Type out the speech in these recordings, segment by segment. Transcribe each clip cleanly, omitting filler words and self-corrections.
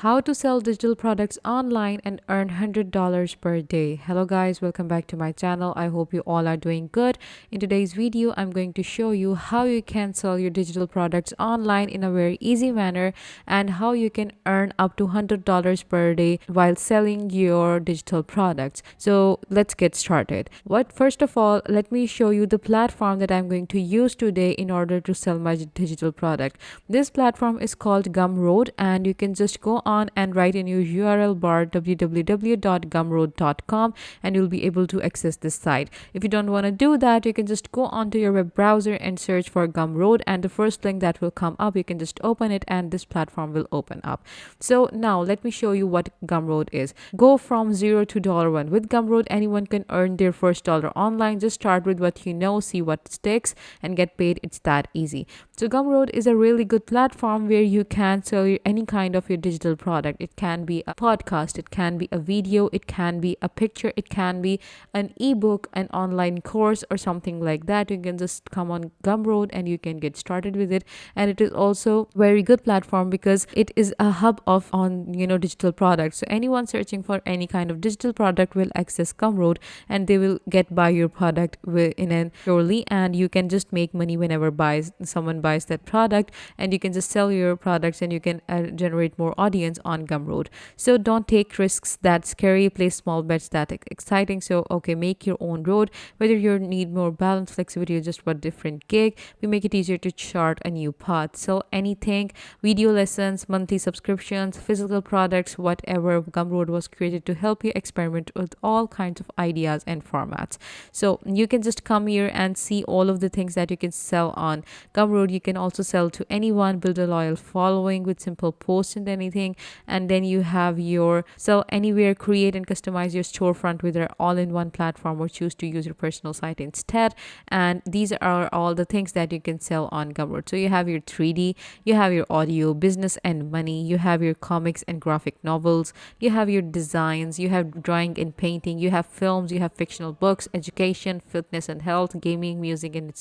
How to sell digital products online and earn $100 per day. Hello guys, welcome back to my channel. I hope you all are doing good. In today's video, I'm going to show you how you can sell your digital products online in a very easy manner and how you can earn up to $100 per day while selling your digital products. So let's get started. First of all, let me show you the platform that I'm going to use today in order to sell my digital product. This platform is called Gumroad, and you can just go on and write in your URL bar www.gumroad.com and you'll be able to access this site. If you don't want to do that, you can just go onto your web browser and search for Gumroad, and the first link that will come up, you can just open it and this platform will open up. So now let me show you what Gumroad is. Go from $0 to $1. With Gumroad, anyone can earn their first dollar online. Just start with what you know, see what sticks, and get paid. It's that easy. So Gumroad is a really good platform where you can sell any kind of your digital product. It can be a podcast, it can be a video, it can be a picture, it can be an ebook, an online course, or something like that. You can just come on Gumroad and you can get started with it. And it is also very good platform because it is a hub of digital products. So anyone searching for any kind of digital product will access Gumroad and they will get buy your product in an surely, and you can just make money whenever someone buys that product, and you can just sell your products and you can generate more audience on Gumroad. So don't take risks that scary, play small bets that exciting. So okay, make your own road. Whether you need more balance, flexibility, or just what different gig, we make it easier to chart a new path. Sell anything, video lessons, monthly subscriptions, physical products, whatever. Gumroad was created to help you experiment with all kinds of ideas and formats. So you can just come here and see all of the things that you can sell on Gumroad. You can also sell to anyone, build a loyal following with simple posts and anything. And then you have your sell anywhere, create and customize your storefront with our all-in-one platform, or choose to use your personal site instead. And these are all the things that you can sell on Gumroad. So you have your 3D, you have your audio, business and money, you have your comics and graphic novels, you have your designs, you have drawing and painting, you have films, you have fictional books, education, fitness and health, gaming, music and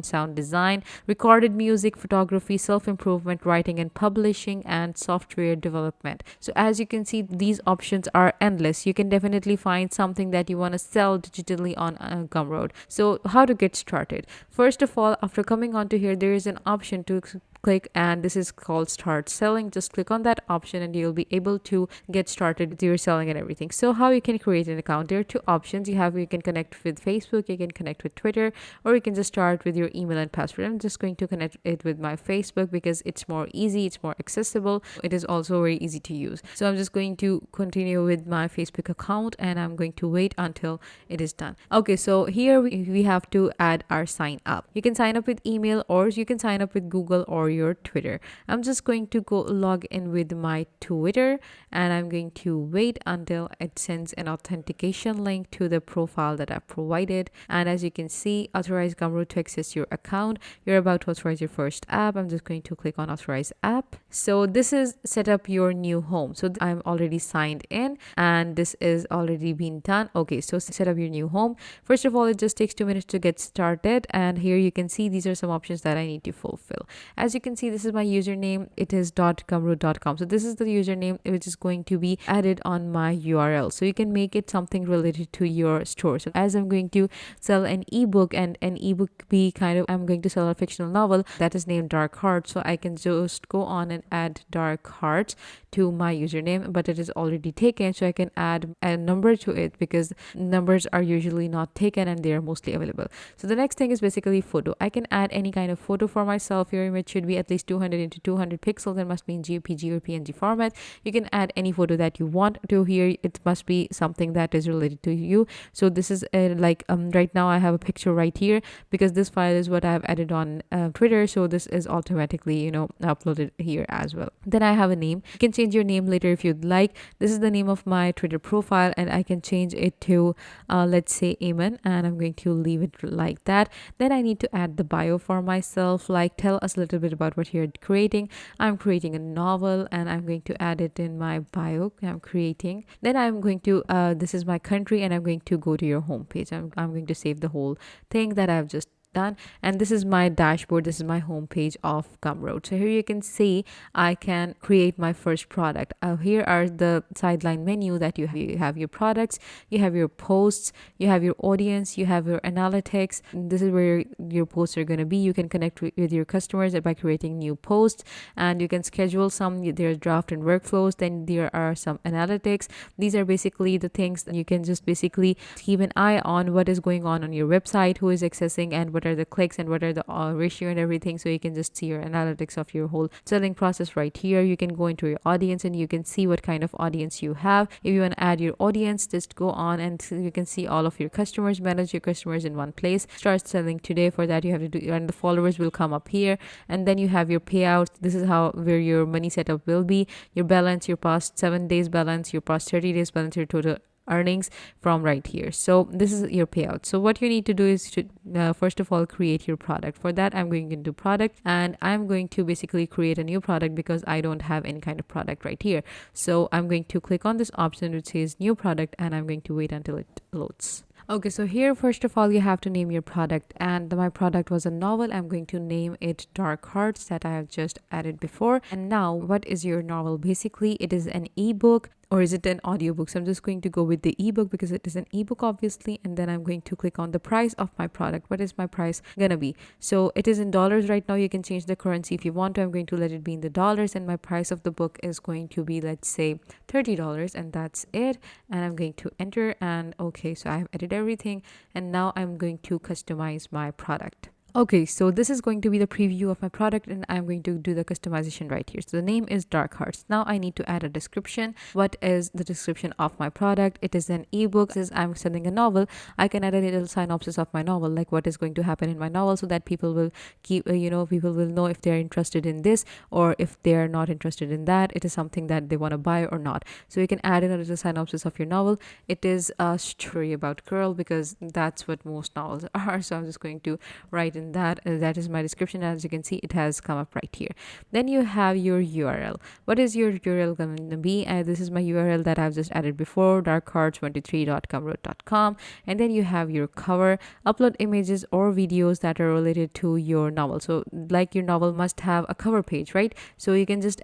sound design, recorded music, photography, self-improvement, writing and publishing, and software development. So as you can see, these options are endless. You can definitely find something that you want to sell digitally on Gumroad. So how to get started? First of all, after coming onto here, there is an option to click, and this is called start selling. Just click on that option and you'll be able to get started with your selling and everything. So how you can create an account? There are two options. You can connect with Facebook, you can connect with Twitter, or you can just start with your email and password. I'm just going to connect it with my Facebook because it's more easy, it's more accessible, it is also very easy to use. So I'm just going to continue with my Facebook account and I'm going to wait until it is done. Okay, so here we have to add our sign up. You can sign up with email, or you can sign up with Google or your Twitter. I'm just going to go log in with my Twitter, and I'm going to wait until it sends an authentication link to the profile that I've provided. And as you can see, authorize Gumroad to access your account. You're about to authorize your first app. I'm just going to click on authorize app. So this is set up your new home. So I'm already signed in and this is already been done. Okay, so set up your new home. First of all, it just takes 2 minutes to get started, and here you can see these are some options that I need to fulfill. As you can see, this is my username. It is .gumroad.com. So this is the username which is going to be added on my URL. So you can make it something related to your store. So as I'm going to sell an ebook, and an ebook I'm going to sell a fictional novel that is named Dark Hearts. So I can just go on and add Dark Hearts to my username, but it is already taken. So I can add a number to it because numbers are usually not taken and they are mostly available. So the next thing is basically photo. I can add any kind of photo for myself. Your image should be at least 200 into 200 pixels and must be in JPG or PNG format. You can add any photo that you want to here. It must be something that is related to you. So this is right now I have a picture right here because this file is what I have added on Twitter. So this is automatically uploaded here as well. Then I have a name. You can change your name later if you'd like. This is the name of my Twitter profile, and I can change it to let's say Amen, and I'm going to leave it like that. Then I need to add the bio for myself, like tell us a little bit about what you're creating. I'm creating a novel and I'm going to add it in my bio. I'm creating. Then I'm going to this is my country, and I'm going to go to your homepage. I'm going to save the whole thing that I've just done. And this is my dashboard, this is my homepage of Gumroad. So here you can see I can create my first product. Here are the sideline menu that you have your products, you have your posts, you have your audience, you have your analytics. This is where your posts are going to be. You can connect with your customers by creating new posts, and you can schedule some. There's draft and workflows. Then there are some analytics. These are basically the things that you can just basically keep an eye on what is going on your website, who is accessing, and what are the clicks and what are the ratio and everything. So you can just see your analytics of your whole selling process right here. You can go into your audience and you can see what kind of audience you have. If you want to add your audience, just go on and you can see all of your customers, manage your customers in one place, start selling today. For that you have to do, and the followers will come up here, and then you have your payouts. This is how where your money setup will be, your balance, your past 7 days balance, your past 30 days balance, your total earnings from right here. So this is your payout. So what you need to do is to first of all create your product. For that I'm going into product, and I'm going to basically create a new product because I don't have any kind of product right here. So I'm going to click on this option which says new product, and I'm going to wait until it loads. Okay, so here first of all you have to name your product, and my product was a novel. I'm going to name it Dark Hearts that I have just added before. And now what is your novel? Basically it is an ebook, or is it an audiobook? So I'm just going to go with the ebook because it is an ebook obviously. And then I'm going to click on the price of my product. What is my price gonna be? So it is in dollars right now. You can change the currency if you want to. I'm going to let it be in the dollars, and my price of the book is going to be, let's say, $30, and that's it. And I'm going to enter, and okay, so I have edited everything, and now I'm going to customize my product. Okay, so this is going to be the preview of my product, and I'm going to do the customization right here. So the name is Dark Hearts. Now I need to add a description. What is the description of my product? It is an ebook. Since I'm selling a novel, I can add a little synopsis of my novel, like what is going to happen in my novel, so that people will keep, people will know if they're interested in this or if they're not interested in that. It is something that they want to buy or not. So you can add in a little synopsis of your novel. It is a story about girl because that's what most novels are. So I'm just going to write in that is my description. As you can see, it has come up right here. Then you have your URL. What is your URL going to be? This is my URL that I've just added before, darkhearts23.gumroad.com. And then you have your cover. Upload images or videos that are related to your novel. So like your novel must have a cover page, right? So you can just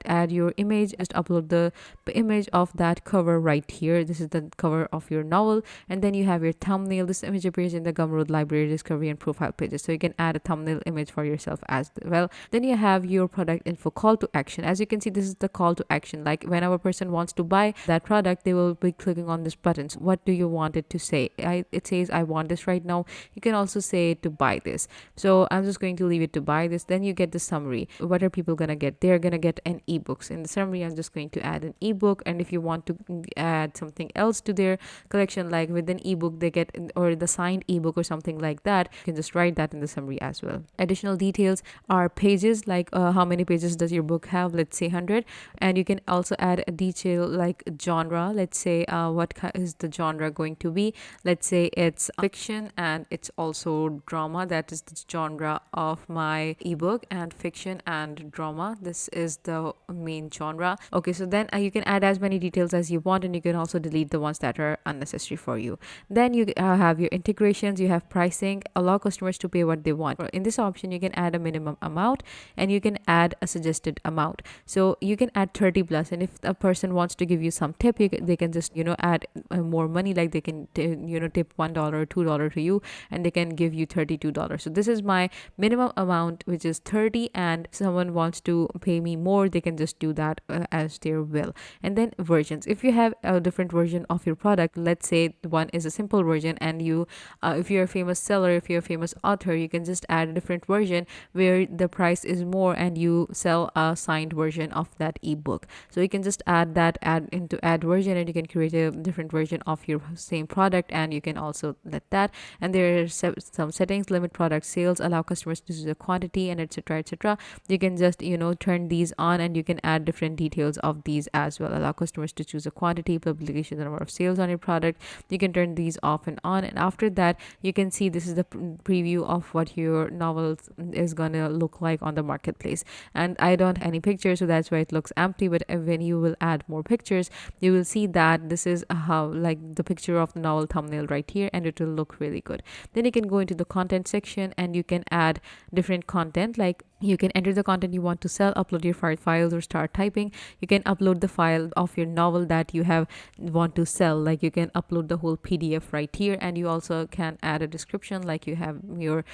add your image, just upload the image of that cover right here. This is the cover of your novel. And then you have your thumbnail. This image appears in the Gumroad library, discovery, and profile pages. So you can add a thumbnail image for yourself as well. Then you have your product info, call to action. As you can see, this is the call to action. Like whenever a person wants to buy that product, they will be clicking on this button. So what do you want it to say? It says I want this right now. You can also say to buy this. So I'm just going to leave it to buy this. Then you get the summary. What are people gonna get? They're gonna get an ebook. In the summary, I'm just going to add an ebook. And if you want to add something else to their collection, like with an ebook they get, or the signed ebook or something like that, you can just write that in the summary as well. Additional details are pages, like how many pages does your book have? Let's say 100. And you can also add a detail like genre. Let's say what is the genre going to be? Let's say it's fiction and it's also drama. That is the genre of my ebook, and fiction and drama, this is the main genre. Okay, so then you can add as many details as you want, and you can also delete the ones that are unnecessary for you. Then you have your integrations, you have pricing, allow customers to pay what they want. In this option you can add a minimum amount and you can add a suggested amount. So you can add 30 plus, and if a person wants to give you some tip, they can just add more money, like they can tip $1 or $2 to you, and they can give you $32. So this is my minimum amount, which is 30, and if someone wants to pay me more, they can just do that as their will. And then versions, if you have a different version of your product, let's say one is a simple version, and you if you're a famous seller, if you're a famous author, you can just add a different version where the price is more and you sell a signed version of that ebook. So you can just add version, and you can create a different version of your same product, and you can also let that. And there are some settings, limit product sales, allow customers to choose a quantity, and etc. etc. You can just turn these on, and you can add different details of these as well. Allow customers to choose a quantity, publication, the number of sales on your product. You can turn these off and on, and after that you can see this is the preview of of what your novel is gonna look like on the marketplace. And I don't have any pictures, so that's why it looks empty. But when you will add more pictures, you will see that this is how, like, the picture of the novel thumbnail right here, and it will look really good. Then you can go into the content section and you can add different content. Like, you can enter the content you want to sell, upload your files, or start typing. You can upload the file of your novel that you have want to sell. Like, you can upload the whole PDF right here, and you also can add a description, like you have your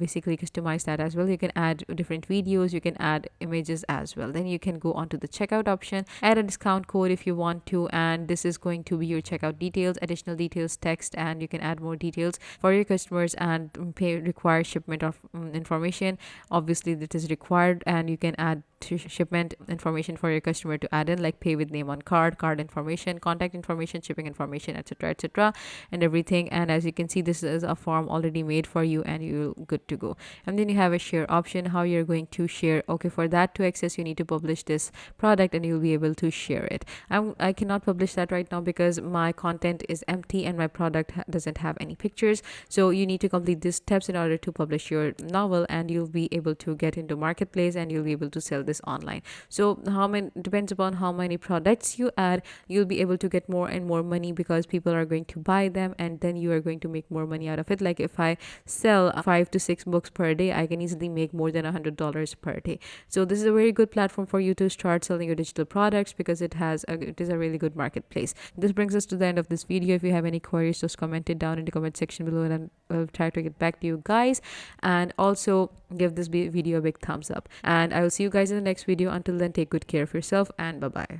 basically customize that as well. You can add different videos, you can add images as well. Then you can go onto the checkout option, add a discount code if you want to, and this is going to be your checkout details, additional details, text, and you can add more details for your customers and require shipment of information. Obviously this is required, and you can add shipment information for your customer to add in, like pay with name on card, card information, contact information, shipping information, etc., etc., and everything. And as you can see, this is a form already made for you, and you're good to go. And then you have a share option, how you're going to share. Okay, for that to access, you need to publish this product and you'll be able to share it. I cannot publish that right now because my content is empty and my product doesn't have any pictures. So you need to complete these steps in order to publish your novel, and you'll be able to get into marketplace and you'll be able to sell this online. So how many depends upon how many products you add, you'll be able to get more and more money because people are going to buy them, and then you are going to make more money out of it. Like, if I sell 5 to 6 books per day, I can easily make more than $100 per day. So this is a very good platform for you to start selling your digital products because it is a really good marketplace. This brings us to the end of this video. If you have any queries, just comment it down in the comment section below, and I'll try to get back to you guys. And also give this video a big thumbs up, and I will see you guys in the next video. Until then, take good care of yourself, and bye bye.